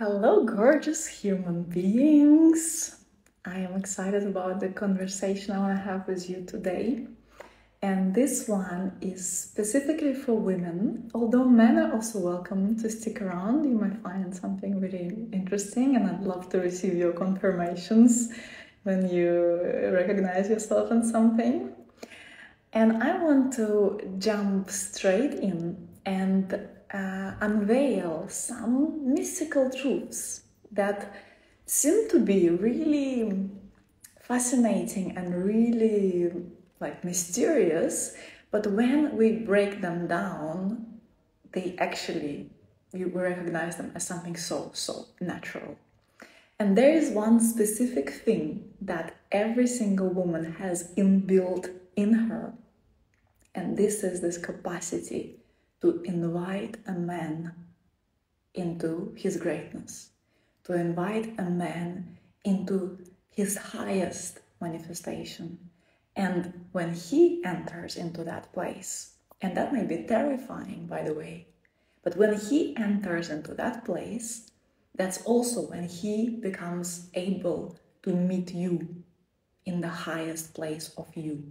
Hello, gorgeous human beings. I am excited about the conversation I want to have with you today. And this one is specifically for women, although men are also welcome to stick around. You might find something really interesting, and I'd love to receive your confirmations when you recognize yourself in something. And I want to jump straight in and unveil some mystical truths that seem to be really fascinating and really mysterious, but when we break them down, we recognize them as something so natural. And there is one specific thing that every single woman has inbuilt in her, and this is this capacity to invite a man into his greatness, to invite a man into his highest manifestation. And when he enters into that place, and that may be terrifying, by the way, but when he enters into that place, that's also when he becomes able to meet you in the highest place of you.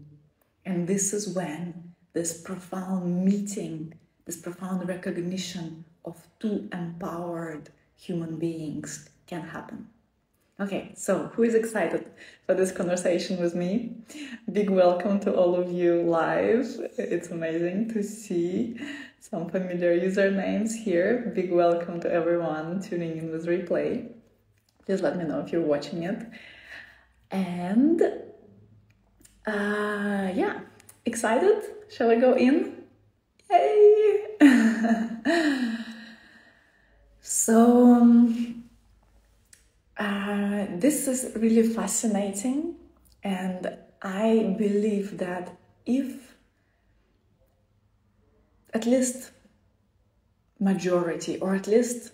And this is when this profound meeting, this profound recognition of two empowered human beings can happen. Okay, so who is excited for this conversation with me? Big welcome to all of you live. It's amazing to see some familiar usernames here. Big welcome to everyone tuning in with replay. Please let me know if you're watching it. And yeah, excited? Shall I go in? Yay! So this is really fascinating, and I believe that if at least majority, or at least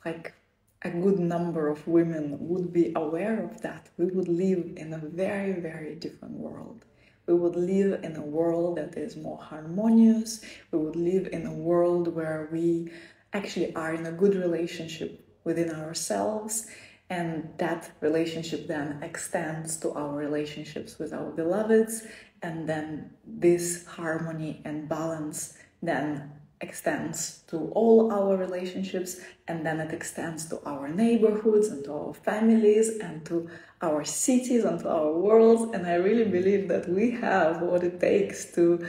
like a good number of women would be aware of that, we would live in a very, very different world. We would live in a world that is more harmonious. We would live in a world where we actually are in a good relationship within ourselves, and that relationship then extends to our relationships with our beloveds, and then this harmony and balance then extends to all our relationships, and then it extends to our neighborhoods and to our families and to our cities and to our worlds. And I really believe that we have what it takes to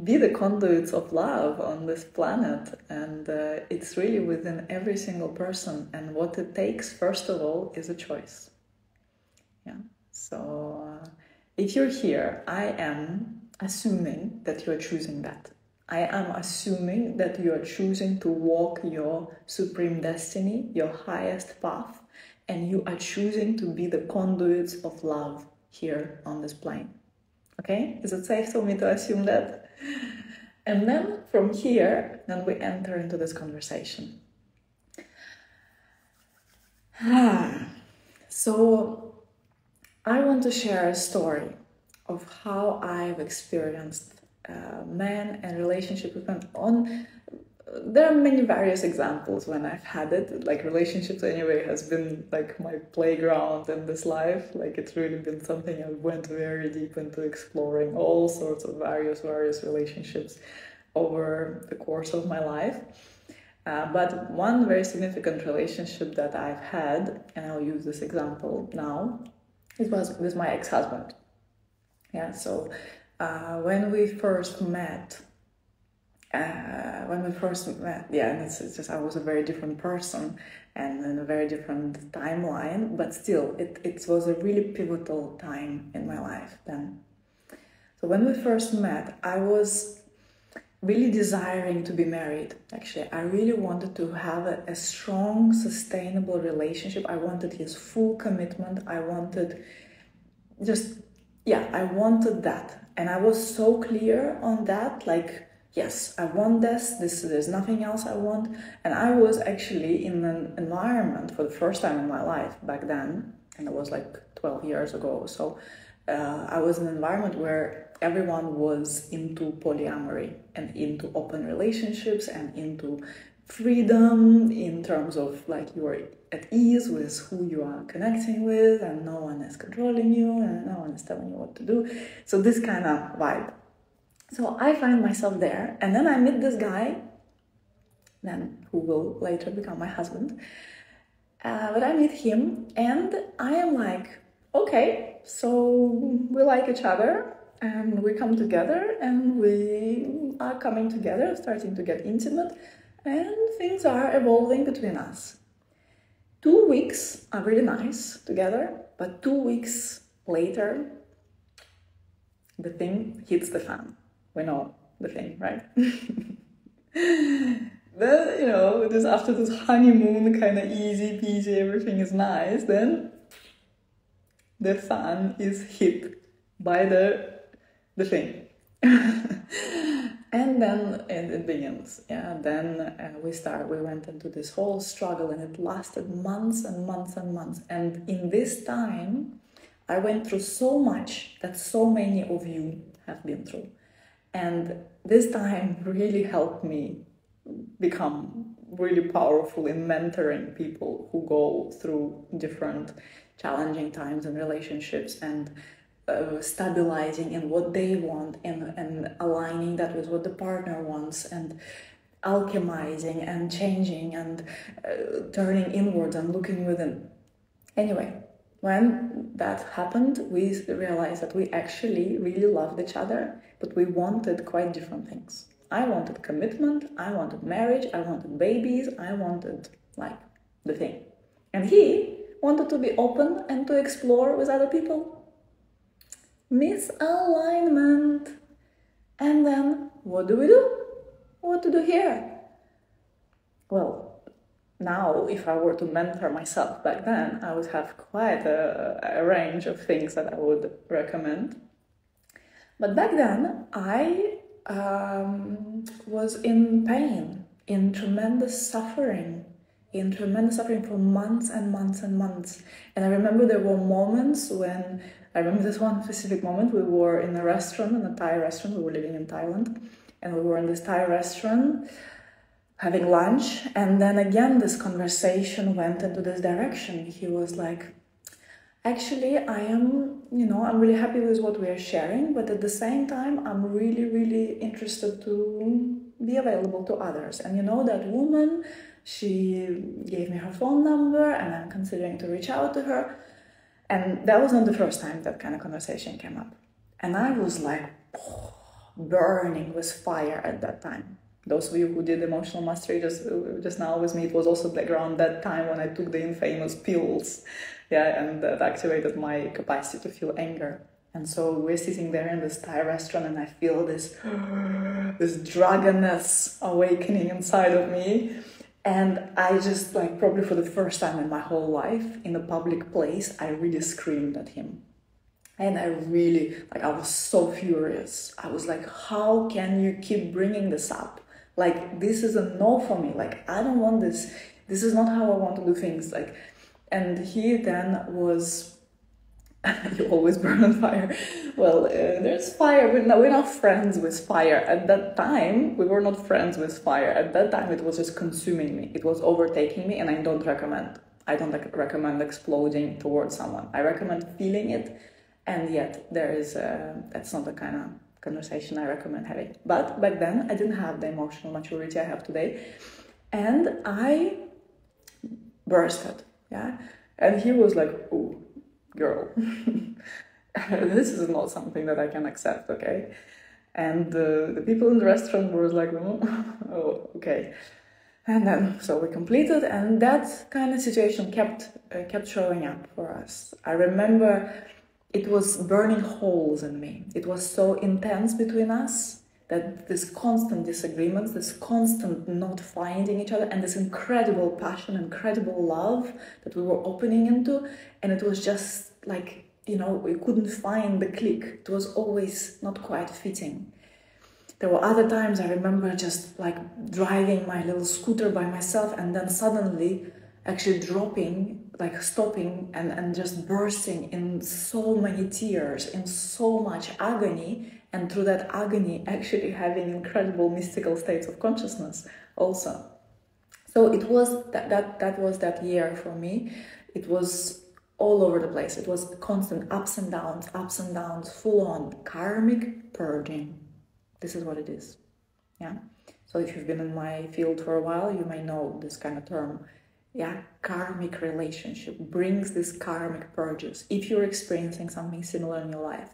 be the conduits of love on this planet, and it's really within every single person, and what it takes first of all is a choice. Yeah, so if you're here, I am assuming that you're choosing that. I am assuming that you are choosing to walk your supreme destiny, your highest path, and you are choosing to be the conduits of love here on this plane. Okay? Is it safe for me to assume that? And then from here, then we enter into this conversation. So I want to share a story of how I've experienced men and relationship with men. There are many various examples when I've had it. Like, relationships anyway has been like my playground in this life. Like, it's really been something I went very deep into, exploring all sorts of various relationships over the course of my life. But one very significant relationship that I've had, and I'll use this example now, it was with my ex-husband. Yeah, so when we first met, yeah, and it's just I was a very different person and in a very different timeline, but still, it was a really pivotal time in my life then. So when we first met, I was really desiring to be married. Actually, I really wanted to have a strong, sustainable relationship. I wanted his full commitment. I wanted I wanted that. And I was so clear on that, like, yes, I want this, there's nothing else I want. And I was actually in an environment for the first time in my life back then, and it was like 12 years ago. So I was in an environment where everyone was into polyamory and into open relationships and into freedom in terms of like you are at ease with who you are connecting with, and no one is controlling you and no one is telling you what to do. So this kind of vibe. So I find myself there, and then I meet this guy, then who will later become my husband. But I meet him and I am like, okay, so we like each other and we come together and we are coming together, starting to get intimate, and things are evolving between us. 2 weeks are really nice together, but 2 weeks later, the thing hits the fan. We know the thing, right? Then, you know, just after this honeymoon, kind of easy peasy, everything is nice, then the fan is hit by the thing. And then it begins. Yeah, then we went into this whole struggle, and it lasted months and months and months. And in this time, I went through so much that so many of you have been through. And this time really helped me become really powerful in mentoring people who go through different challenging times in relationships, and stabilizing in what they want, and aligning that with what the partner wants, and alchemizing and changing and turning inwards and looking within. Anyway, when that happened, we realized that we actually really loved each other, but we wanted quite different things. I wanted commitment, I wanted marriage, I wanted babies, I wanted, like, the thing. And he wanted to be open and to explore with other people. Misalignment. And then, what do we do? What to do here? Well, now, if I were to mentor myself back then, I would have quite a range of things that I would recommend. But back then, I was in pain, in tremendous suffering for months and months and months. And I remember there were moments when, I remember this one specific moment, we were in a restaurant, in a Thai restaurant, we were living in Thailand, and we were in this Thai restaurant having lunch, and then again this conversation went into this direction. He was like, actually, I'm really happy with what we are sharing, but at the same time, I'm really, really interested to be available to others. And you know, that woman, she gave me her phone number, and I'm considering to reach out to her. And that was not the first time that kind of conversation came up. And I was like, burning with fire at that time. Those of you who did emotional mastery just now with me, it was also around that time when I took the infamous pills, yeah, and that activated my capacity to feel anger. And so we're sitting there in this Thai restaurant, and I feel this dragoness awakening inside of me. And I just, like, probably for the first time in my whole life, in a public place, I really screamed at him. And I really, like, I was so furious. I was like, how can you keep bringing this up? Like, this is a no for me. Like, I don't want this. This is not how I want to do things. Like, and he then was, you always burn on fire. Well, there's fire. We're not friends with fire. At that time, we were not friends with fire. At that time, it was just consuming me. It was overtaking me, and I don't recommend exploding towards someone. I recommend feeling it, and yet there is, that's not the kind of conversation I recommend having. But back then, I didn't have the emotional maturity I have today, and I bursted, yeah? And he was like, oh, girl, this is not something that I can accept, okay? And the people in the restaurant were like, oh, okay. And then, so we completed, and that kind of situation kept showing up for us. I remember it was burning holes in me. It was so intense between us that this constant disagreements, this constant not finding each other, and this incredible passion, incredible love that we were opening into, and it was just like, you know, we couldn't find the click. It was always not quite fitting. There were other times I remember just like driving my little scooter by myself, and then suddenly actually dropping, like stopping and just bursting in so many tears, in so much agony, and through that agony actually having incredible mystical states of consciousness also. So it was that was that year for me. It was all over the place. It was constant ups and downs, full on karmic purging. This is what it is. Yeah. So if you've been in my field for a while, you may know this kind of term. Yeah, karmic relationship brings this karmic purges. If you're experiencing something similar in your life,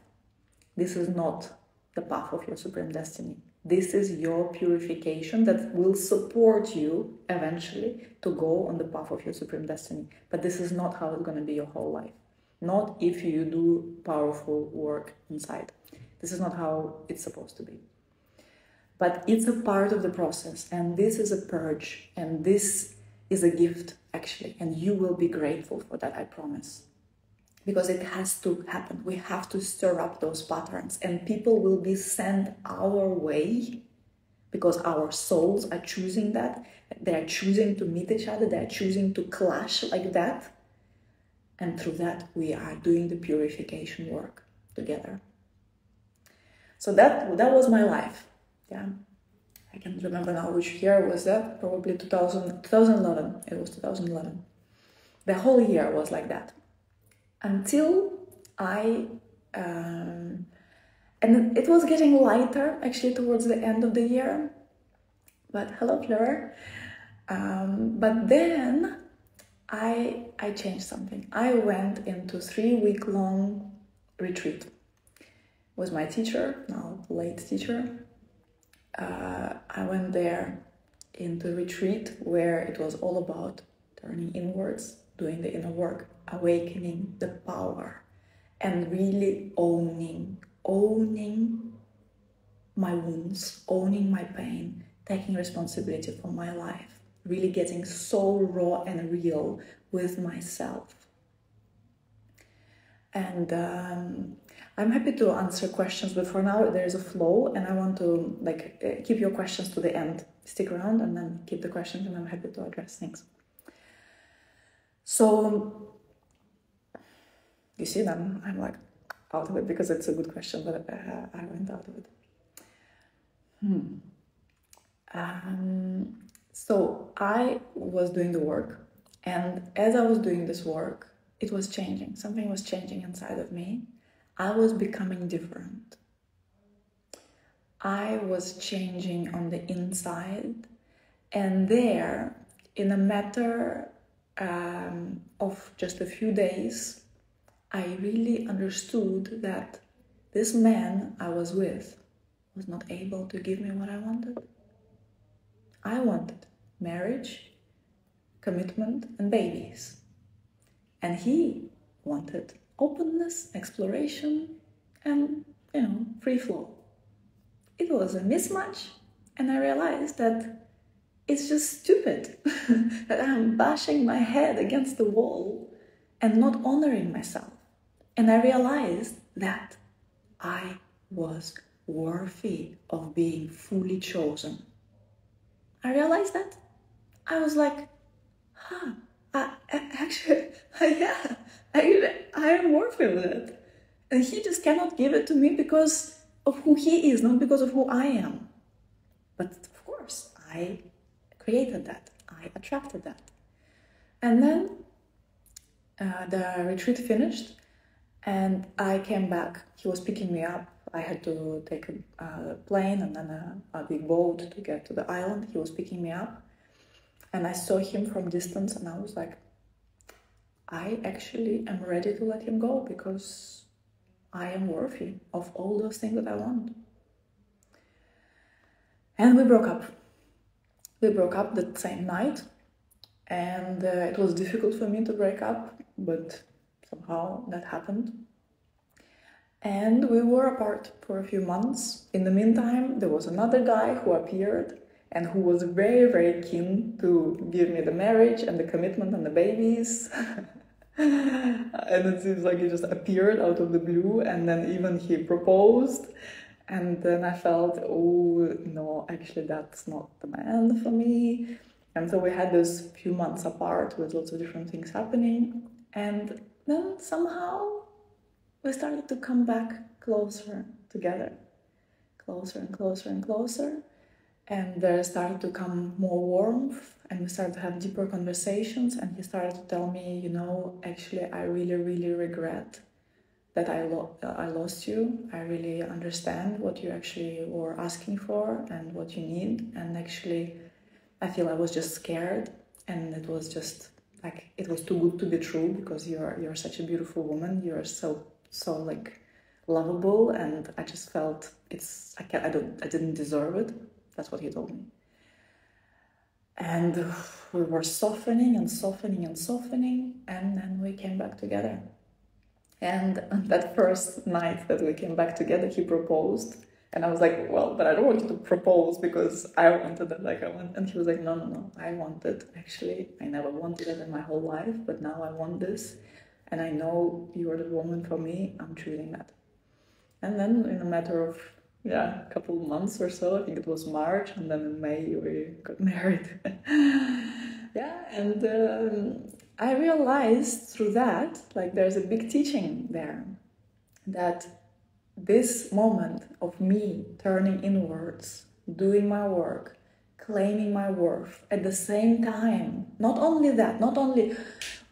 this is not the path of your supreme destiny. This is your purification that will support you eventually to go on the path of your supreme destiny. But this is not how it's going to be your whole life. Not if you do powerful work inside. This is not how it's supposed to be. But it's a part of the process, and this is a purge, and this is a gift, actually, and you will be grateful for that, I promise. Because it has to happen. We have to stir up those patterns, and people will be sent our way because our souls are choosing that. They are choosing to meet each other. They are choosing to clash like that. And through that, we are doing the purification work together. So that was my life. Yeah, I can't remember now which year was that. Probably 2011. It was 2011. The whole year was like that. Until and it was getting lighter actually towards the end of the year. But hello, Fleur. But then I changed something. I went into 3-week-long retreat with my teacher, now late teacher. I went there into retreat where it was all about turning inwards, doing the inner work, awakening the power, and really owning my wounds, owning my pain, taking responsibility for my life, really getting so raw and real with myself. And I'm happy to answer questions, but for now there's a flow, and I want to keep your questions to the end. Stick around and then keep the questions, and I'm happy to address things. So you see, then I'm like out of it because it's a good question, but I went out of it. So I was doing the work, and as I was doing this work, it was changing. Something was changing inside of me. I was becoming different. I was changing on the inside, and there, in a matter of just a few days, I really understood that this man I was with was not able to give me what I wanted. I wanted marriage, commitment, and babies. And he wanted openness, exploration, and, free flow. It was a mismatch, and I realized that it's just stupid that I'm bashing my head against the wall and not honoring myself. And I realized that I was worthy of being fully chosen. I realized that. I was like, actually, yeah, I am worthy of that. And he just cannot give it to me because of who he is, not because of who I am. But of course, I created that. I attracted that. And then the retreat finished, and I came back. He was picking me up. I had to take a plane and then a big boat to get to the island. He was picking me up. And I saw him from distance, and I was like, I actually am ready to let him go because I am worthy of all those things that I want. And we broke up. We broke up that same night, and it was difficult for me to break up, but somehow that happened. And we were apart for a few months. In the meantime, there was another guy who appeared and who was very, very keen to give me the marriage and the commitment and the babies. And it seems like he just appeared out of the blue, and then even he proposed. And then I felt, oh, no, actually that's not the man for me. And so we had those few months apart with lots of different things happening. And then somehow we started to come back closer together. Closer and closer and closer. And there started to come more warmth, and we started to have deeper conversations, and he started to tell me, you know, actually I really, really regret that I lost you. I really understand what you actually were asking for and what you need, and actually I feel I was just scared, and it was just like, it was too good to be true, because you're such a beautiful woman, you're so like lovable, and I just felt I didn't deserve it. That's what he told me. And we were softening and softening and softening, and then we came back together. And on that first night that we came back together, he proposed. And I was like, well, but I don't want you to propose because I wanted it, and he was like, no, I want it. Actually, I never wanted it in my whole life, but now I want this. And I know you're the woman for me, I'm choosing that. And then in a matter of, a couple of months or so, I think it was March, and then in May we got married. And I realized through that, like, there's a big teaching there, that this moment of me turning inwards, doing my work, claiming my worth, at the same time, not only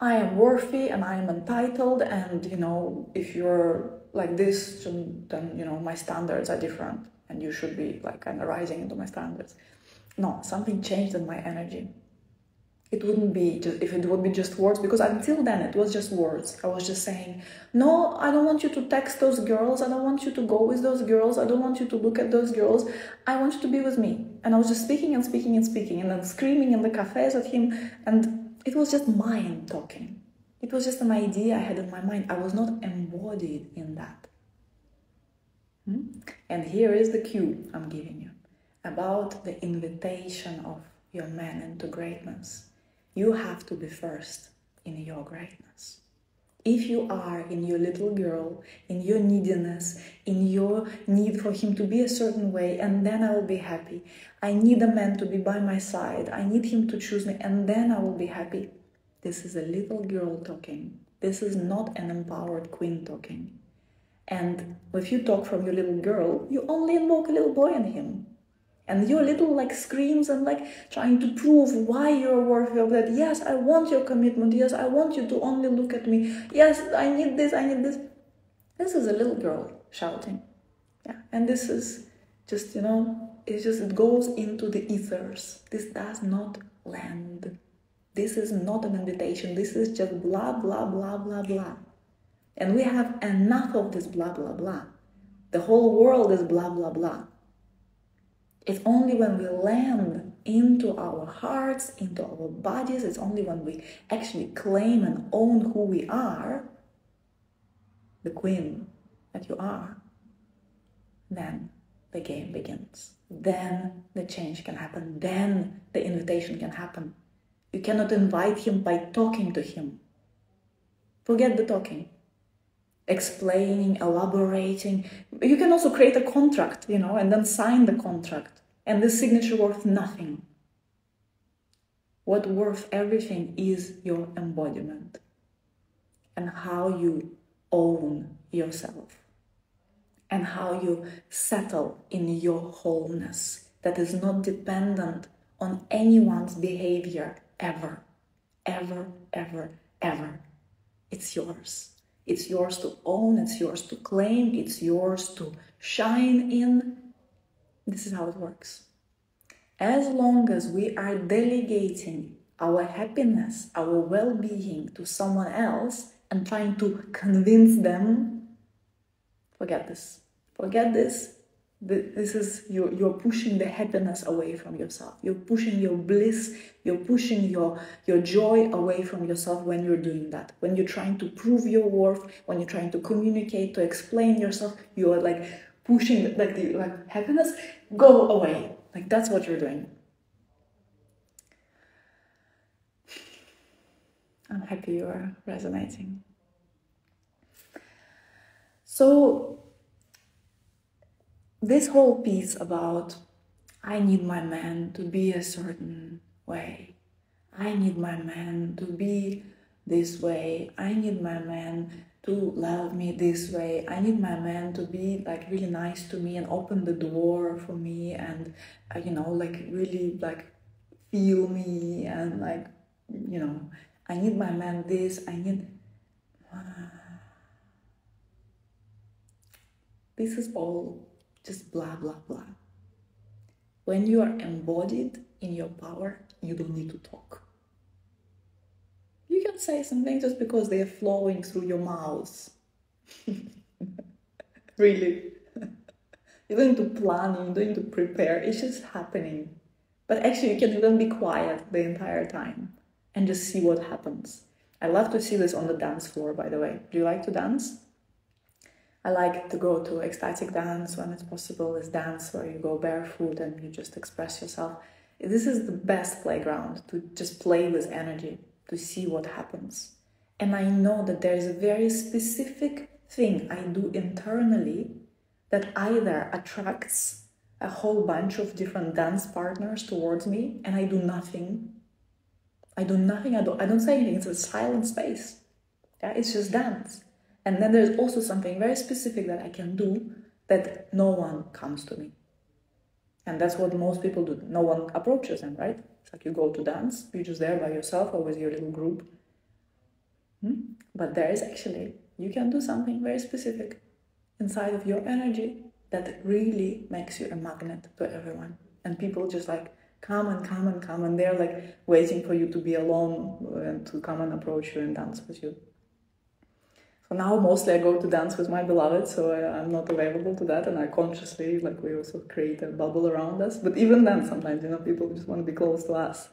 I am worthy and I am entitled, and, you know, if you're like this, then, you know, my standards are different and you should be like kind of rising into my standards. No, something changed in my energy. It wouldn't be just, if it would be just words, because until then it was just words. I was just saying, no, I don't want you to text those girls, I don't want you to go with those girls, I don't want you to look at those girls, I want you to be with me. And I was just speaking and speaking and speaking, and then screaming in the cafes at him, and it was just mind talking. It was just an idea I had in my mind. I was not embodied in that. And here is the cue I'm giving you about the invitation of your man into greatness. You have to be first in your greatness. If you are in your little girl, in your neediness, in your need for him to be a certain way, and then I will be happy. I need a man to be by my side. I need him to choose me, and then I will be happy. This is a little girl talking. This is not an empowered queen talking. And if you talk from your little girl, you only invoke a little boy in him. And your little like screams and like trying to prove why you're worthy of that. Yes, I want your commitment. Yes, I want you to only look at me. Yes, I need this, I need this. This is a little girl shouting. Yeah, and this is just, you know, it goes into the ethers. This does not land. This is not an invitation. This is just blah, blah, blah, blah, blah. And we have enough of this blah, blah, blah. The whole world is blah, blah, blah. It's only when we land into our hearts, into our bodies, it's only when we actually claim and own who we are, the queen that you are, then the game begins. Then the change can happen. Then the invitation can happen. You cannot invite him by talking to him. Forget the talking. Explaining, elaborating. You can also create a contract, you know, and then sign the contract. And the signature worth nothing. What worth everything is your embodiment and how you own yourself and how you settle in your wholeness that is not dependent on anyone's behavior ever, ever, ever, ever. It's yours. It's yours to own, it's yours to claim, it's yours to shine in. This is how it works. As long as we are delegating our happiness, our well-being to someone else and trying to convince them, forget this. Forget this. This is, you're pushing the happiness away from yourself. You're pushing your bliss, you're pushing your joy away from yourself when you're doing that. When you're trying to prove your worth, when you're trying to communicate, to explain yourself, you are like pushing like happiness, go away. Like that's what you're doing. I'm happy you are resonating. So this whole piece about I need my man to be a certain way. I need my man to be this way. I need my man to love me this way. I need my man to be like really nice to me and open the door for me, and you know, like really like feel me, and like, you know, I need my man this, I need this is all just blah blah blah. When you are embodied in your power, you don't need to talk. You can say something just because they are flowing through your mouth. Really. You don't need to plan, you don't need to prepare, it's just happening. But actually you can even be quiet the entire time and just see what happens. I love to see this on the dance floor, by the way. Do you like to dance? I like to go to ecstatic dance when it's possible, this dance where you go barefoot and you just express yourself. This is the best playground to just play with energy, to see what happens. And I know that there is a very specific thing I do internally that either attracts a whole bunch of different dance partners towards me, and I do nothing. I don't say anything, it's a silent space. Yeah, it's just dance. And then there's also something very specific that I can do that no one comes to me. And that's what most people do. No one approaches them, right? It's like you go to dance, you're just there by yourself or with your little group. But there is actually, you can do something very specific inside of your energy that really makes you a magnet to everyone. And people just like come and come and come, and they're like waiting for you to be alone and to come and approach you and dance with you. So now mostly I go to dance with my beloved, so I'm not available to that, and I consciously, like, we also create a bubble around us. But even then, sometimes, you know, people just want to be close to us.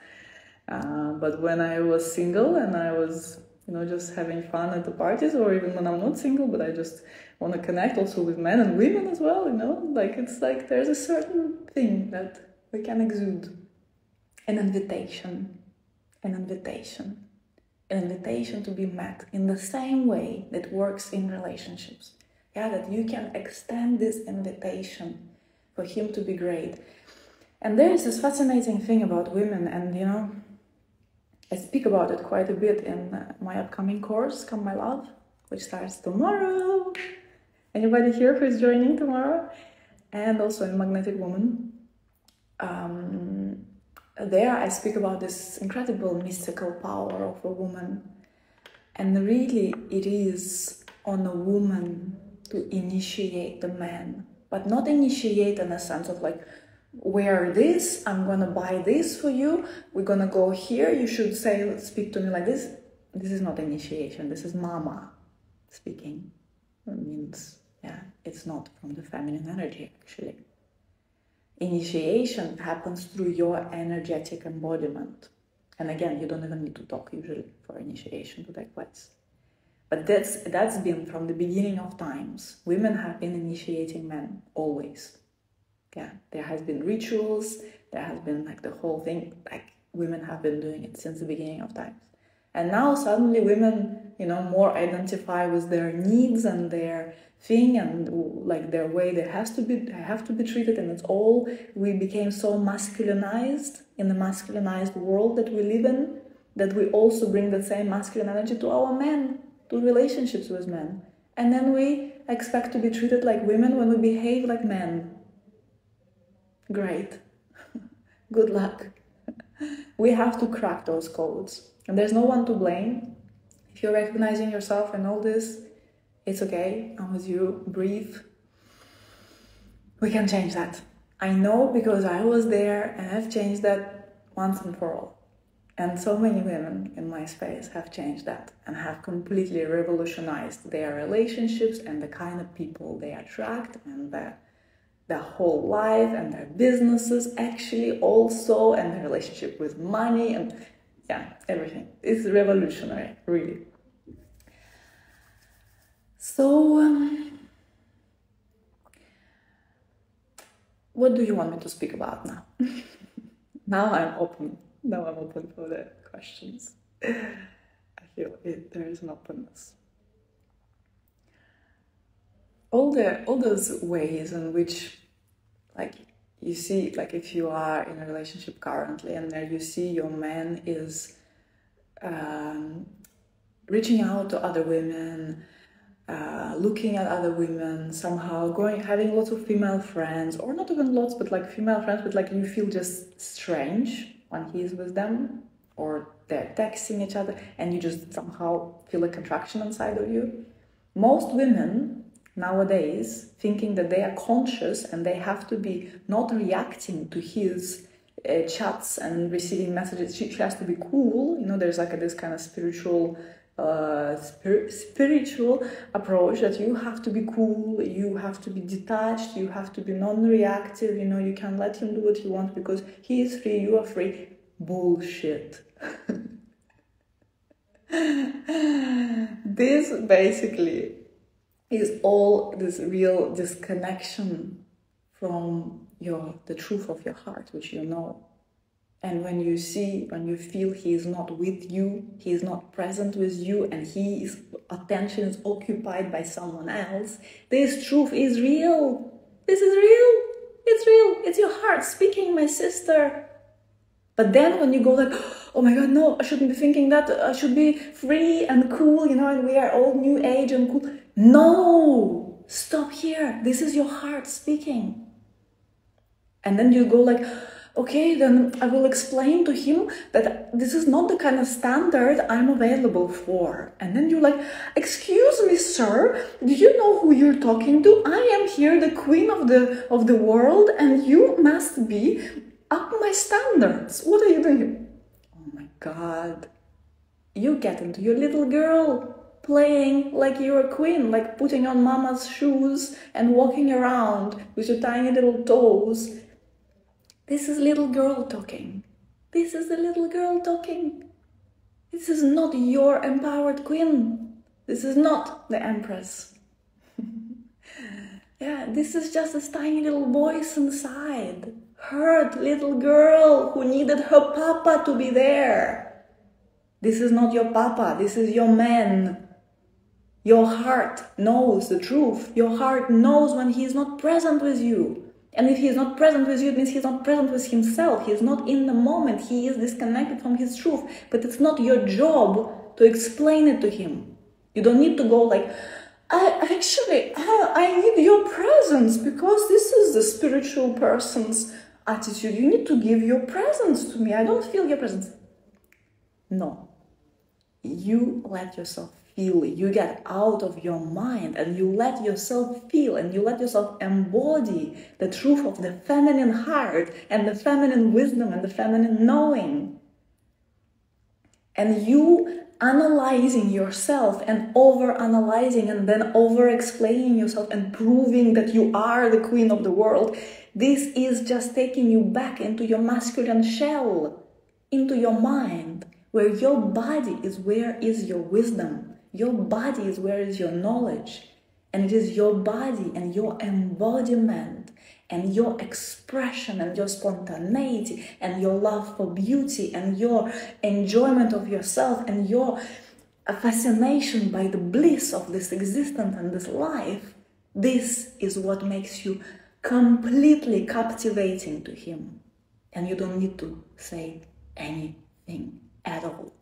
But when I was single and I was, you know, just having fun at the parties, or even when I'm not single, but I just want to connect also with men and women as well, you know, like, it's like there's a certain thing that we can exude. An invitation to be met in the same way that works in relationships. Yeah, that you can extend this invitation for him to be great. And there is this fascinating thing about women, and you know, I speak about it quite a bit in my upcoming course, Come My Love, which starts tomorrow. Anybody here who is joining tomorrow? And also in Magnetic Woman. There I speak about this incredible mystical power of a woman, and really it is on a woman to initiate the man, but not initiate in a sense of like, wear this, I'm gonna buy this for you, we're gonna go here, you should say, speak to me like this. This is not initiation, this is mama speaking. It means, yeah, it's not from the feminine energy actually. Initiation happens through your energetic embodiment. And again, you don't even need to talk usually for initiation to take place. But that's been from the beginning of times. Women have been initiating men, always. Yeah, there has been rituals, there has been like the whole thing, like women have been doing it since the beginning of times. And now suddenly women, you know, more identify with their needs and their thing and like their way they have to be treated, and it's all, we became so masculinized in the masculinized world that we live in, that we also bring the same masculine energy to our men, to relationships with men. And then we expect to be treated like women when we behave like men. Great. Good luck. We have to crack those codes. And there's no one to blame. If you're recognizing yourself in all this, it's okay, I'm with you, breathe. We can change that. I know, because I was there and I've changed that once and for all. And so many women in my space have changed that and have completely revolutionized their relationships and the kind of people they attract and their whole life and their businesses actually also, and their relationship with money and yeah, everything. It's revolutionary, really. So, what do you want me to speak about now? Now I'm open for the questions. I feel there is an openness. All those ways in which, like, you see, like if you are in a relationship currently and there you see your man is reaching out to other women, looking at other women, somehow having lots of female friends, or not even lots, but like female friends, but like you feel just strange when he's with them, or they're texting each other, and you just somehow feel a contraction inside of you. Most women nowadays thinking that they are conscious and they have to be not reacting to his chats and receiving messages. She has to be cool, you know. There's like this kind of spiritual approach that you have to be cool, you have to be detached, you have to be non-reactive, you know, you can let him do what he wants because he is free, you are free. Bullshit. This basically is all this real disconnection from the truth of your heart, which you know. And when you feel he is not with you, he is not present with you, and his attention is occupied by someone else, this truth is real. This is real. It's real. It's your heart speaking, my sister. But then when you go like, oh my God, no, I shouldn't be thinking that. I should be free and cool, you know, and we are all new age and cool. No, stop here. This is your heart speaking. And then you go like, okay, then I will explain to him that this is not the kind of standard I'm available for. And then you're like, excuse me, sir, do you know who you're talking to? I am here, the queen of the world, and you must be up my standards. What are you doing here? Oh my God. You get into your little girl playing like you're a queen, like putting on mama's shoes and walking around with your tiny little toes. This is little girl talking. This is the little girl talking. This is not your empowered queen. This is not the empress. Yeah, this is just this tiny little voice inside. Hurt little girl who needed her papa to be there. This is not your papa. This is your man. Your heart knows the truth. Your heart knows when he is not present with you. And if he is not present with you, it means he's not present with himself. He is not in the moment. He is disconnected from his truth. But it's not your job to explain it to him. You don't need to go like, I need your presence because this is the spiritual person's attitude. You need to give your presence to me. I don't feel your presence. No. You let yourself feel it. You get out of your mind and you let yourself feel and you let yourself embody the truth of the feminine heart and the feminine wisdom and the feminine knowing. And you analyzing yourself and over-analyzing and then over-explaining yourself and proving that you are the queen of the world, this is just taking you back into your masculine shell, into your mind, where your body is where is your wisdom. Your body is where is your knowledge. And it is your body and your embodiment and your expression and your spontaneity and your love for beauty and your enjoyment of yourself and your fascination by the bliss of this existence and this life. This is what makes you completely captivating to him. And you don't need to say anything at all.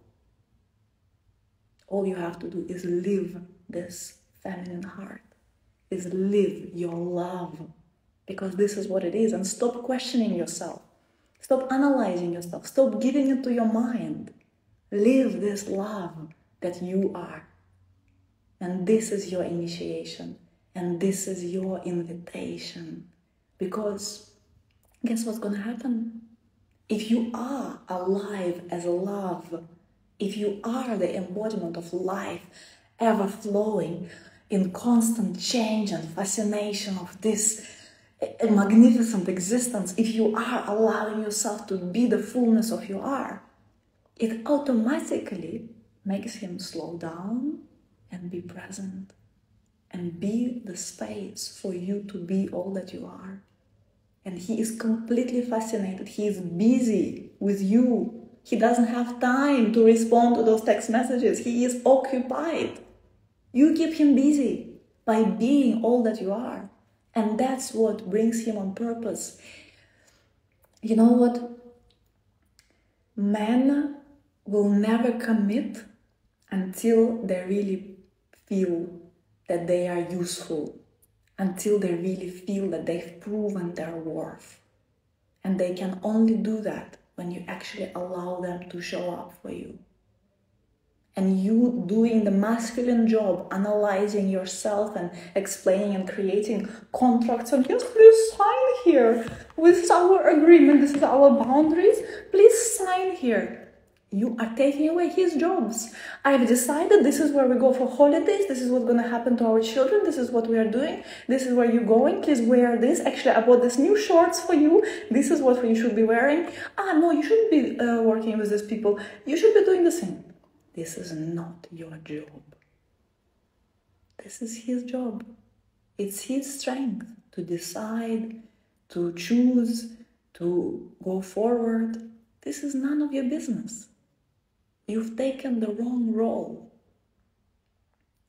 All you have to do is live this feminine heart, is live your love, because this is what it is. And stop questioning yourself. Stop analyzing yourself. Stop giving it to your mind. Live this love that you are. And this is your initiation. And this is your invitation. Because guess what's going to happen? If you are alive as love, if you are the embodiment of life, ever flowing in constant change and fascination of this magnificent existence, if you are allowing yourself to be the fullness of you are, it automatically makes him slow down and be present and be the space for you to be all that you are. And he is completely fascinated. He is busy with you. He doesn't have time to respond to those text messages. He is occupied. You keep him busy by being all that you are. And that's what brings him on purpose. You know what? Men will never commit until they really feel that they are useful, until they really feel that they've proven their worth. And they can only do that when you actually allow them to show up for you. And you doing the masculine job, analyzing yourself and explaining and creating contracts, and yes, please sign here. This is our agreement, this is our boundaries, please sign here. You are taking away his jobs. I've decided this is where we go for holidays, this is what's going to happen to our children, this is what we are doing, this is where you're going, please wear this. Actually, I bought these new shorts for you, this is what you should be wearing. Ah, no, you shouldn't be working with these people, you should be doing the same. This is not your job. This is his job. It's his strength to decide, to choose, to go forward. This is none of your business. You've taken the wrong role.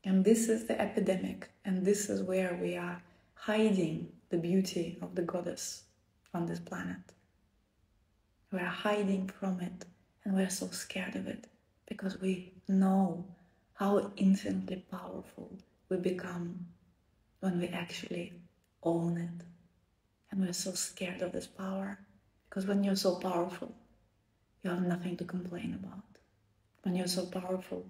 And this is the epidemic. And this is where we are hiding the beauty of the goddess on this planet. We are hiding from it. And we're so scared of it. Because we know how infinitely powerful we become when we actually own it. And we're so scared of this power. Because when you're so powerful, you have nothing to complain about. When you're so powerful,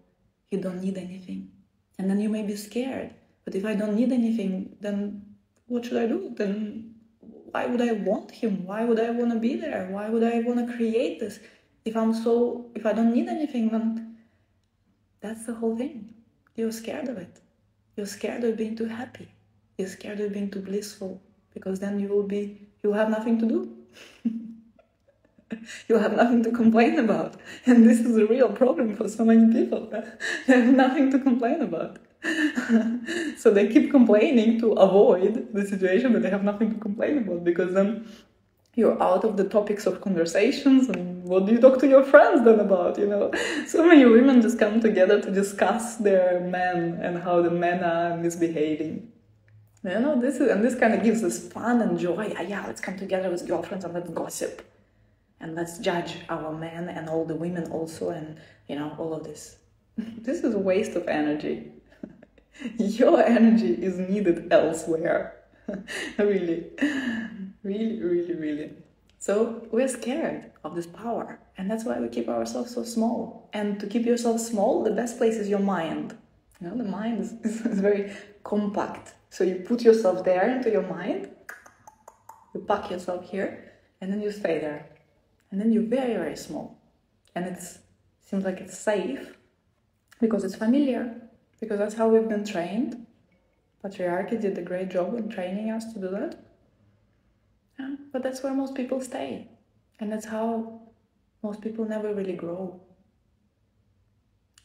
you don't need anything. And then you may be scared. But if I don't need anything, then what should I do? Then why would I want him? Why would I want to be there? Why would I want to create this? If I don't need anything, then that's the whole thing. You're scared of it. You're scared of being too happy. You're scared of being too blissful, because then you'll have nothing to do. You'll have nothing to complain about. And this is a real problem for so many people. They have nothing to complain about. So they keep complaining to avoid the situation that they have nothing to complain about, because then you're out of the topics of conversations, and what do you talk to your friends then about, So many women just come together to discuss their men and how the men are misbehaving. This kind of gives us fun and joy. Yeah, let's come together with girlfriends and let's gossip. And let's judge our men and all the women also, and, all of this. This is a waste of energy. Your energy is needed elsewhere. Really. Really, really, really. So we're scared of this power, and that's why we keep ourselves so small. And to keep yourself small, the best place is your mind. The mind is very compact. So you put yourself there into your mind, you pack yourself here, and then you stay there. And then you're very, very small. And it seems like it's safe, because it's familiar, because that's how we've been trained. Patriarchy did a great job in training us to do that. Yeah, but that's where most people stay. And that's how most people never really grow.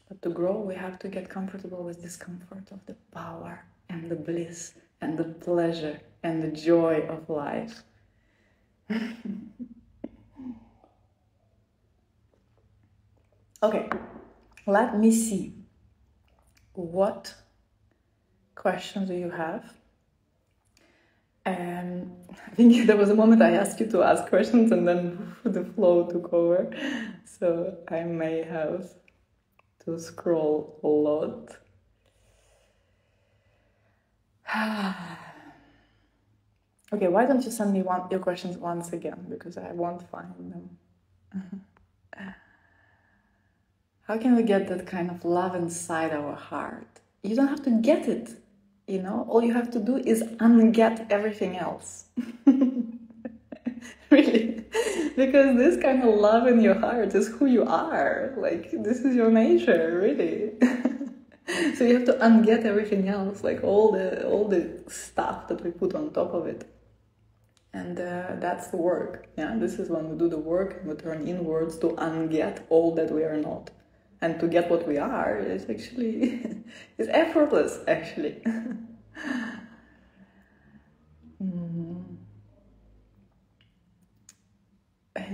But to grow, we have to get comfortable with discomfort of the power and the bliss and the pleasure and the joy of life. Okay, let me see. What questions do you have? I think there was a moment I asked you to ask questions, and then the flow took over. So I may have to scroll a lot. Okay, why don't you send me your questions once again, because I won't find them. How can we get that kind of love inside our heart? You don't have to get it, all you have to do is unget everything else. Really, because this kind of love in your heart is who you are. Like, this is your nature, really. So you have to unget everything else, like all the stuff that we put on top of it. And that's the work. Yeah, this is when we do the work and we turn inwards to unget all that we are not. And to get what we are is actually is effortless, actually.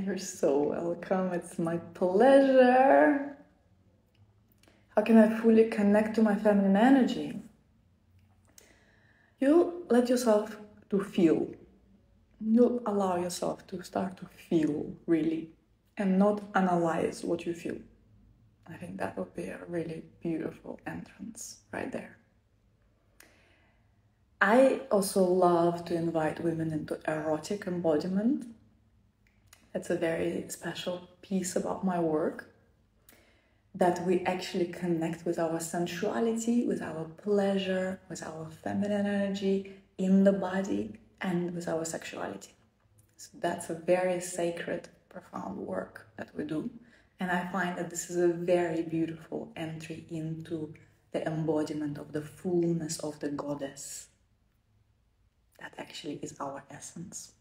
You're so welcome. It's my pleasure. How can I fully connect to my feminine energy? You let yourself to feel. You allow yourself to start to feel, really, and not analyze what you feel. I think that would be a really beautiful entrance right there. I also love to invite women into erotic embodiment. That's a very special piece about my work, that we actually connect with our sensuality, with our pleasure, with our feminine energy in the body, and with our sexuality. So that's a very sacred, profound work that we do. And I find that this is a very beautiful entry into the embodiment of the fullness of the goddess. That actually is our essence.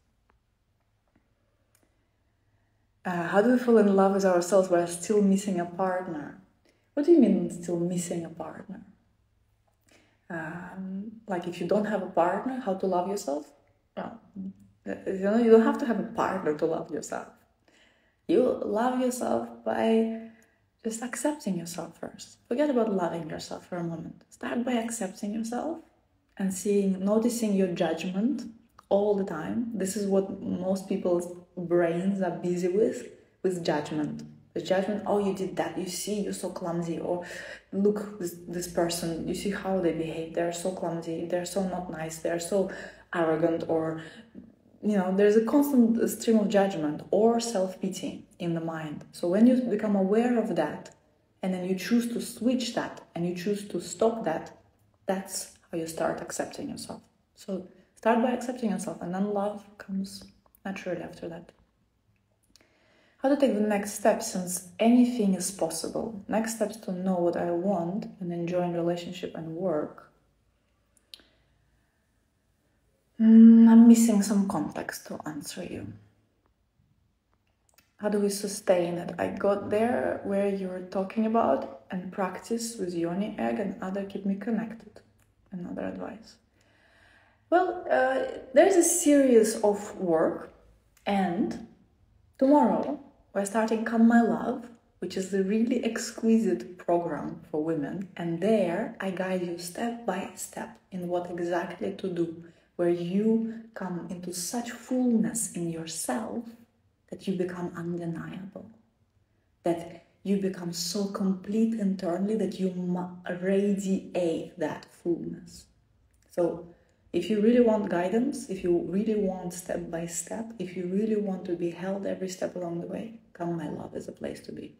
How do we fall in love with ourselves while still missing a partner? What do you mean still missing a partner? Like if you don't have a partner, how to love yourself? Well, you don't have to have a partner to love yourself. You love yourself by just accepting yourself first. Forget about loving yourself for a moment. Start by accepting yourself and noticing your judgment all the time. This is what most people's brains are busy with judgment. The judgment, oh, you did that, you see, you're so clumsy, or look, this person, you see how they behave, they're so clumsy, they're so not nice, they're so arrogant, or, there's a constant stream of judgment or self-pity in the mind. So when you become aware of that, and then you choose to switch that, and you choose to stop that, that's how you start accepting yourself. So start by accepting yourself, and then love comes naturally after that. How to take the next step, since anything is possible. Next step is to know what I want and enjoy in relationship and work. I'm missing some context to answer you. How do we sustain it? I got there where you were talking about, and practice with yoni egg and other keep me connected. Another advice. Well, there's a series of work, and tomorrow we're starting Come My Love, which is a really exquisite program for women. And there I guide you step by step in what exactly to do, where you come into such fullness in yourself that you become undeniable, that you become so complete internally that you radiate that fullness. So if you really want guidance, if you really want step by step, if you really want to be held every step along the way, Come My Love is a place to be.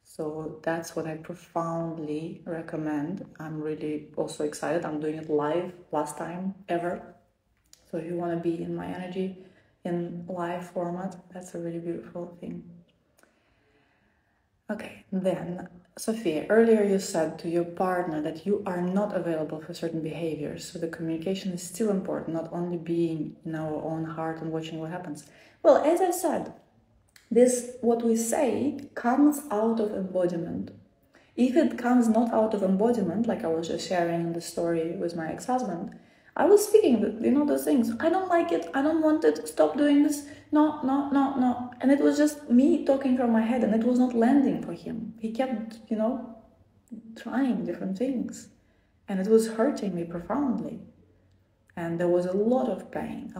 So that's what I profoundly recommend. I'm really also excited. I'm doing it live, last time ever. So if you want to be in my energy in live format, that's a really beautiful thing. Okay, then, Sofia, earlier you said to your partner that you are not available for certain behaviors, so the communication is still important, not only being in our own heart and watching what happens. Well, as I said, what we say comes out of embodiment. If it comes not out of embodiment, like I was just sharing the story with my ex-husband, I was speaking, those things. I don't like it. I don't want it. Stop doing this. No. And it was just me talking from my head, and it was not landing for him. He kept, trying different things. And it was hurting me profoundly. And there was a lot of pain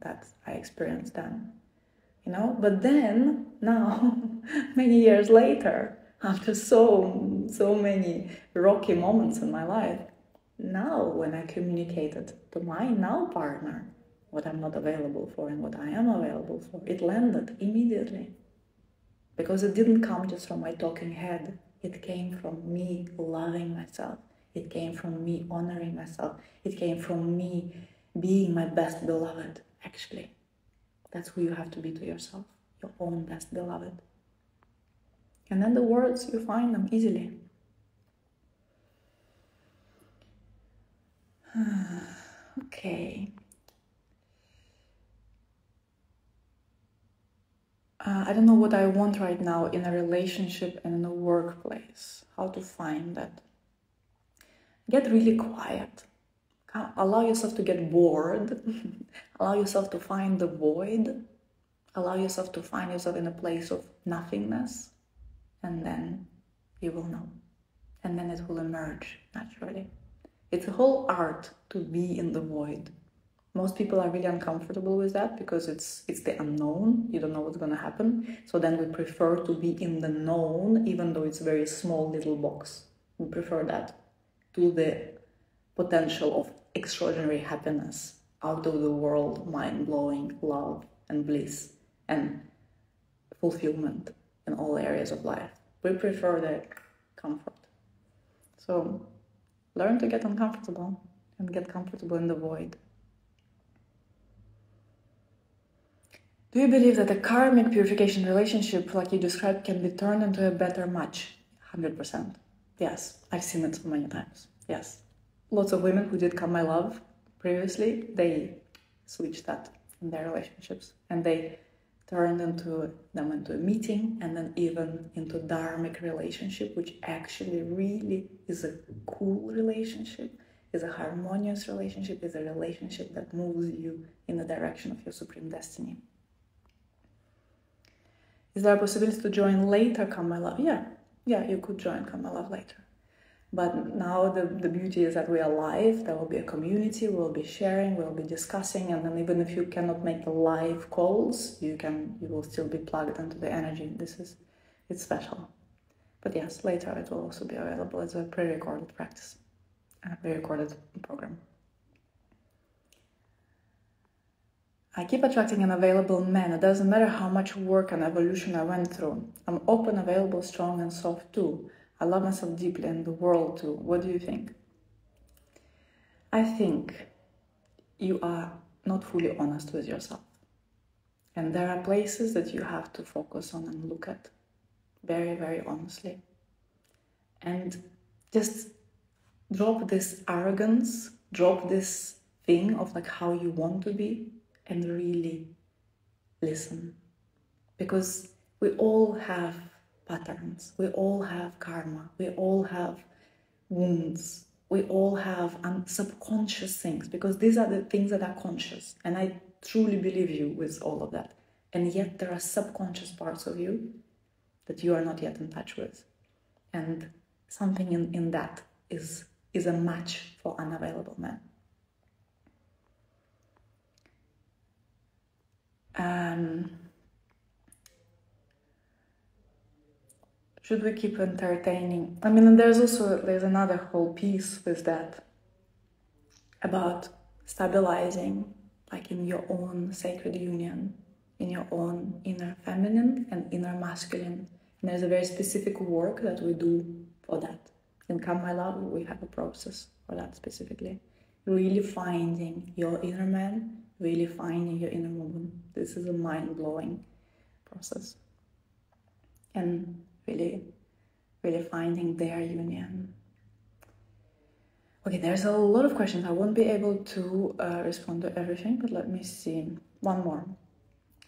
that I experienced then. But then, now, many years later, after so many rocky moments in my life, now when I communicated to my now partner what I'm not available for and what I am available for, it landed immediately. Because it didn't come just from my talking head. It came from me loving myself. It came from me honoring myself. It came from me being my best beloved, actually. That's who you have to be to yourself, your own best beloved. And then the words, you find them easily. Okay. I don't know what I want right now in a relationship and in a workplace. How to find that. Get really quiet. Allow yourself to get bored. Allow yourself to find the void. Allow yourself to find yourself in a place of nothingness. And then you will know. And then it will emerge naturally. It's a whole art to be in the void. Most people are really uncomfortable with that because it's the unknown. You don't know what's going to happen. So then we prefer to be in the known, even though it's a very small little box. We prefer that to the potential of extraordinary happiness, out of the world, mind-blowing love and bliss and fulfillment in all areas of life. We prefer the comfort. So learn to get uncomfortable and get comfortable in the void. Do you believe that a karmic purification relationship like you described can be turned into a better match? 100%. Yes, I've seen it so many times. Yes. Lots of women who did Come My Love previously, they switched that in their relationships and they turned them into a meeting and then even into dharmic relationship, which actually really is a cool relationship, is a harmonious relationship, is a relationship that moves you in the direction of your supreme destiny. Is there a possibility to join later Come My Love? Yeah, you could join Come My Love later. But now the beauty is that we are live, there will be a community, we'll be sharing, we'll be discussing, and then even if you cannot make the live calls, you will still be plugged into the energy. It's special. But yes, later it will also be available as a pre-recorded practice, a pre-recorded program. I keep attracting an available man. It doesn't matter how much work and evolution I went through. I'm open, available, strong, and soft too. I love myself deeply and the world too. What do you think? I think you are not fully honest with yourself. And there are places that you have to focus on and look at very, very honestly. And just drop this arrogance, drop this thing of like how you want to be, and really listen. Because we all have patterns, we all have karma, we all have wounds, we all have subconscious things, because these are the things that are conscious, and I truly believe you with all of that. And yet there are subconscious parts of you that you are not yet in touch with. And something in that is a match for unavailable men. Should we keep entertaining? I mean, there's another whole piece with that about stabilizing, like in your own sacred union, in your own inner feminine and inner masculine. And there's a very specific work that we do for that. In Come My Love, we have a process for that specifically. Really finding your inner man, really finding your inner woman. This is a mind-blowing process. And really finding their union. Okay, there's a lot of questions. I won't be able to respond to everything, but let me see. One more.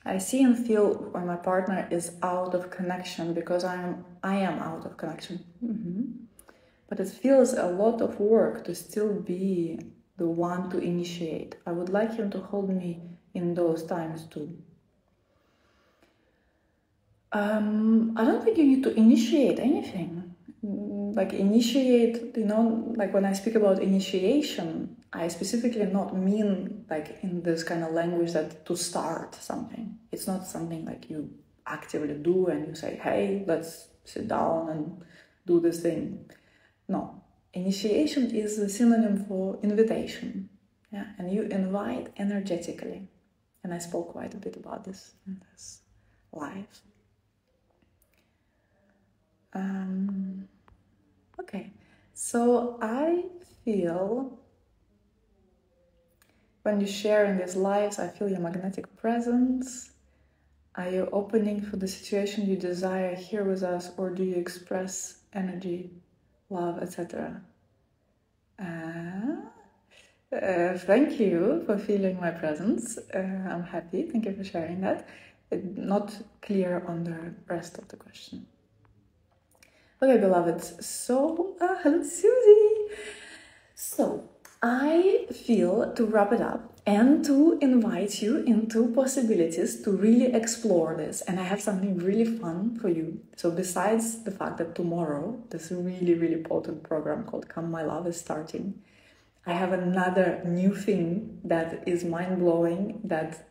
I see and feel when my partner is out of connection because I am out of connection. But it feels a lot of work to still be the one to initiate. I would like him to hold me in those times too. I don't think you need to initiate anything. Like initiate, like when I speak about initiation, I specifically not mean like in this kind of language that to start something. It's not something like you actively do and you say, hey, let's sit down and do this thing. No, initiation is a synonym for invitation. Yeah, and you invite energetically. And I spoke quite a bit about this in this live. Okay, so I feel when you share in these lives, I feel your magnetic presence. Are you opening for the situation you desire here with us, or do you express energy, love, etc.? Thank you for feeling my presence. I'm happy. Thank you for sharing that. Not clear on the rest of the question. Okay, beloveds, so, hello Susie! So, I feel to wrap it up and to invite you into possibilities to really explore this. And I have something really fun for you. So besides the fact that tomorrow, this really, really potent program called Come My Love is starting, I have another new thing that is mind-blowing, that,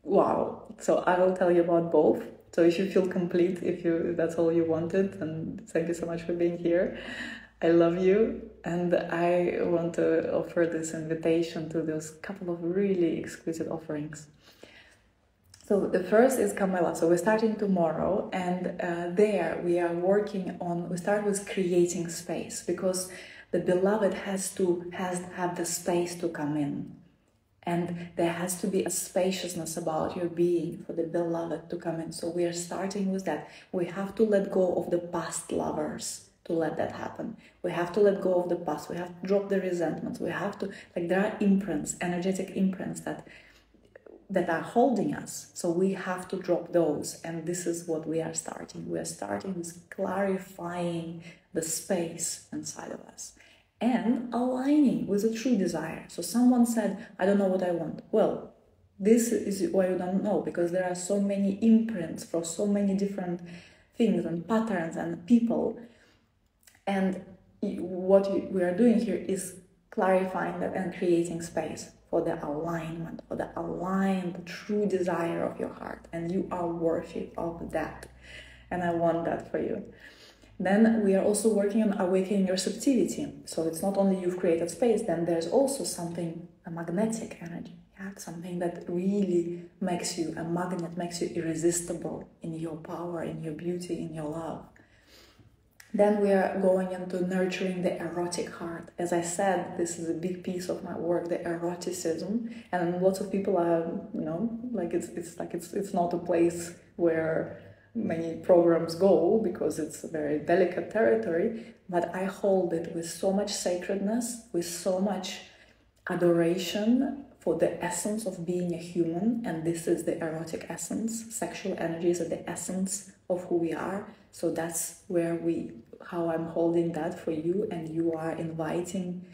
wow. So I will tell you about both. So if you feel complete, if that's all you wanted, and thank you so much for being here. I love you, and I want to offer this invitation to those couple of really exquisite offerings. So the first is Kamala. So we're starting tomorrow, and there we are working on, we start with creating space, because the beloved has to have the space to come in. And there has to be a spaciousness about your being for the beloved to come in. So we are starting with that. We have to let go of the past lovers to let that happen. We have to let go of the past. We have to drop the resentments. We have to, like, there are imprints, energetic imprints that are holding us. So we have to drop those. And this is what we are starting. We are starting with clarifying the space inside of us and aligning with a true desire. So someone said, I don't know what I want. Well, this is why you don't know, because there are so many imprints for so many different things and patterns and people. And what we are doing here is clarifying that and creating space for the alignment, for the aligned true desire of your heart. And you are worthy of that. And I want that for you. Then we are also working on awakening your subtlety. So it's not only you've created space, then there's also something, a magnetic energy, something that really makes you a magnet, makes you irresistible in your power, in your beauty, in your love. Then we are going into nurturing the erotic heart. As I said, this is a big piece of my work, the eroticism. And lots of people are, it's not a place where many programs go, because it's a very delicate territory, but I hold it with so much sacredness, with so much adoration for the essence of being a human, and this is the erotic essence. Sexual energies are the essence of who we are, so that's where how I'm holding that for you, and you are inviting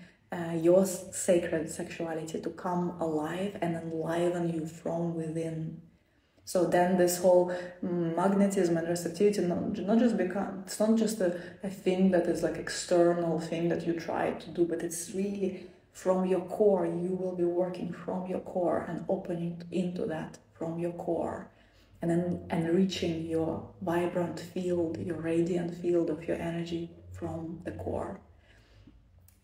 your sacred sexuality to come alive and enliven you from within. So then this whole magnetism and receptivity it's not just a thing that is like external thing that you try to do, but it's really from your core. You will be working from your core and opening into that from your core, and then enriching your vibrant field, your radiant field of your energy from the core.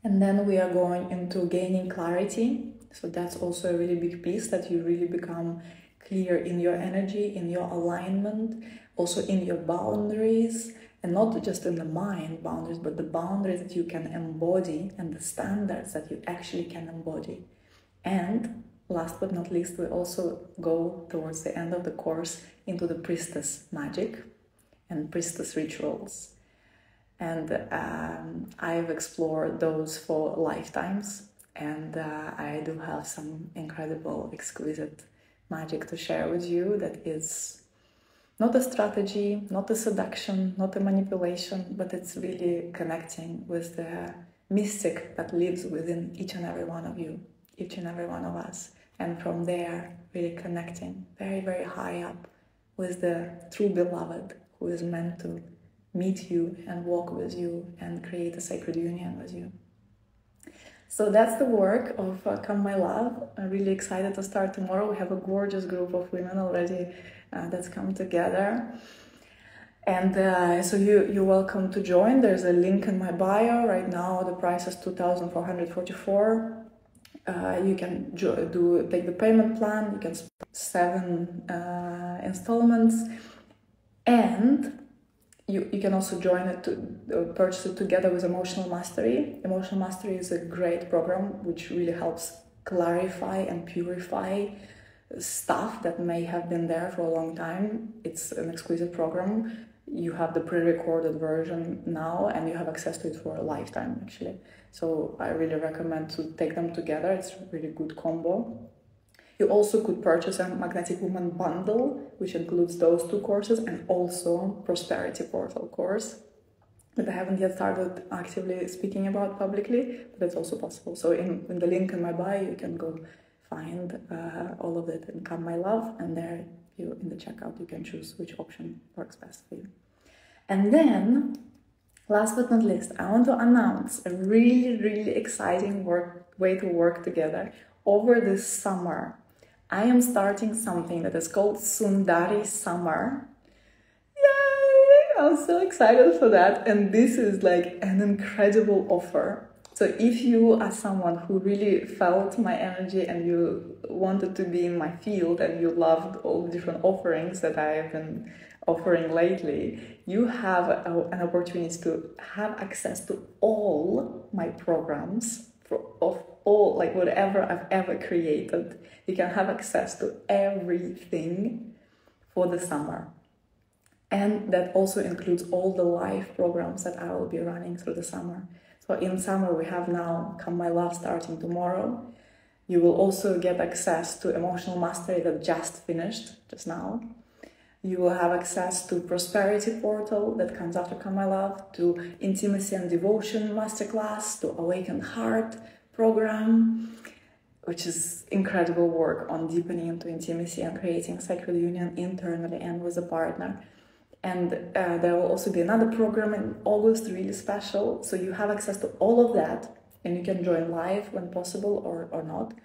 And then we are going into gaining clarity. So that's also a really big piece, that you really become clear in your energy, in your alignment, also in your boundaries, and not just in the mind boundaries, but the boundaries that you can embody and the standards that you actually can embody. And last but not least, we also go towards the end of the course into the priestess magic and priestess rituals. And I've explored those for lifetimes, and I do have some incredible, exquisite magic to share with you that is not a strategy, not a seduction, not a manipulation, but it's really connecting with the mystic that lives within each and every one of you, each and every one of us. And from there, really connecting very, very high up with the true beloved who is meant to meet you and walk with you and create a sacred union with you. So that's the work of Come My Love. I'm really excited to start tomorrow. We have a gorgeous group of women already that's come together. And so you're welcome to join. There's a link in my bio. Right now the price is $2,444. You can take the payment plan. You can spend 7 installments. And you can also join it to purchase it together with Emotional Mastery. Emotional Mastery is a great program which really helps clarify and purify stuff that may have been there for a long time. It's an exquisite program. You have the pre-recorded version now, and you have access to it for a lifetime, actually. So I really recommend to take them together. It's a really good combo. You also could purchase a Magnetic Woman bundle, which includes those 2 courses and also Prosperity Portal course that I haven't yet started actively speaking about publicly, but it's also possible. So in the link in my bio, you can go find all of it and Come My Love, and there in the checkout you can choose which option works best for you. And then, last but not least, I want to announce a really, really exciting way to work together. Over this summer, I am starting something that is called Sundari Summer. Yay! I'm so excited for that. And this is like an incredible offer. So if you are someone who really felt my energy and you wanted to be in my field and you loved all the different offerings that I have been offering lately, you have an opportunity to have access to all my programs of all, like whatever I've ever created. You can have access to everything for the summer. And that also includes all the live programs that I will be running through the summer. So in summer, we have now Come My Love starting tomorrow. You will also get access to Emotional Mastery that just finished just now. You will have access to Prosperity Portal that comes after Come My Love, to Intimacy and Devotion Masterclass, to Awakened Heart program, which is incredible work on deepening into intimacy and creating sacred union internally and with a partner. And there will also be another program in August, really special. So you have access to all of that, and you can join live when possible or not.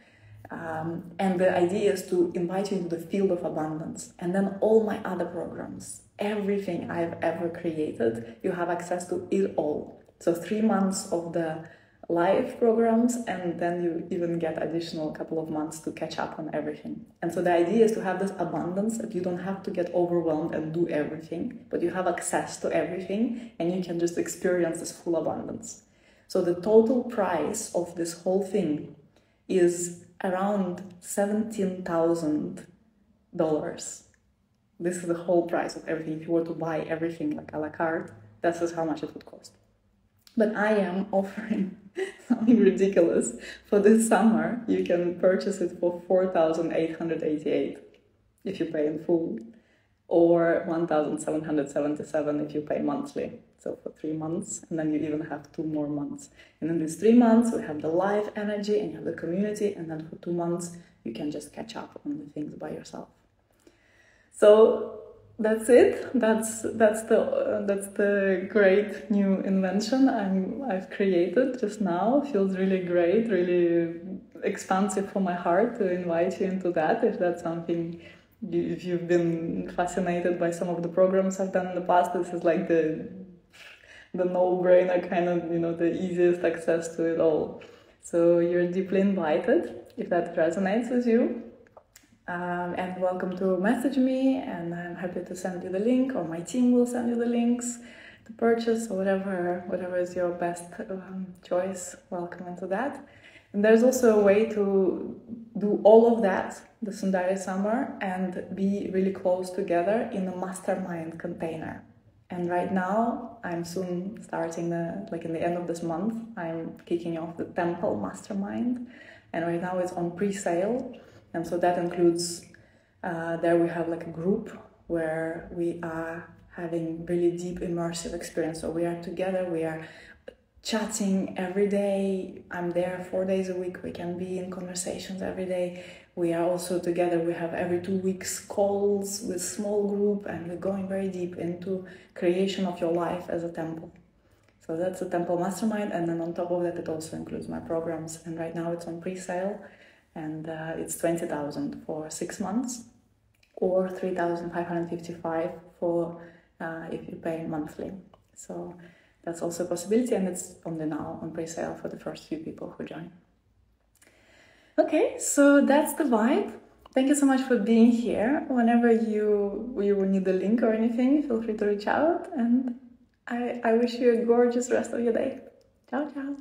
And the idea is to invite you into the field of abundance. And then all my other programs, everything I've ever created, you have access to it all. So 3 months of the live programs, and then you even get additional couple of months to catch up on everything. And so the idea is to have this abundance that you don't have to get overwhelmed and do everything, but you have access to everything and you can just experience this full abundance. So the total price of this whole thing is around $17,000. This is the whole price of everything. If you were to buy everything like a la carte, this is how much it would cost. But I am offering something ridiculous. For this summer, you can purchase it for $4,888 if you pay in full, or $1,777 if you pay monthly. So for 3 months, and then you even have 2 more months. And in these 3 months, we have the live energy and you have the community, and then for 2 months, you can just catch up on the things by yourself. So that's it. That's the great new invention I've created just now. Feels really great, really expansive for my heart to invite you into that. If that's something, if you've been fascinated by some of the programs I've done in the past, this is like the no-brainer kind of, the easiest access to it all. So you're deeply invited if that resonates with you. And welcome to message me, and I'm happy to send you the link, or my team will send you the links to purchase, or whatever is your best choice. Welcome into that. And there's also a way to do all of that, the Sundari Summer, and be really close together in a mastermind container. And right now, I'm soon starting in the end of this month, I'm kicking off the Temple Mastermind, and right now it's on pre-sale. And so that includes, there we have like a group where we are having really deep immersive experience. So we are together, we are chatting every day. I'm there 4 days a week. We can be in conversations every day. We are also together. We have every 2 weeks calls with small group, and we're going very deep into creation of your life as a temple. So that's a Temple Mastermind. And then on top of that, it also includes my programs. And right now it's on pre-sale. And it's $20,000 for 6 months, or $3,555 for if you pay monthly. So that's also a possibility, and it's only now on pre-sale for the first few people who join. Okay, so that's the vibe. Thank you so much for being here. Whenever you will need the link or anything, feel free to reach out, and I wish you a gorgeous rest of your day. Ciao, ciao.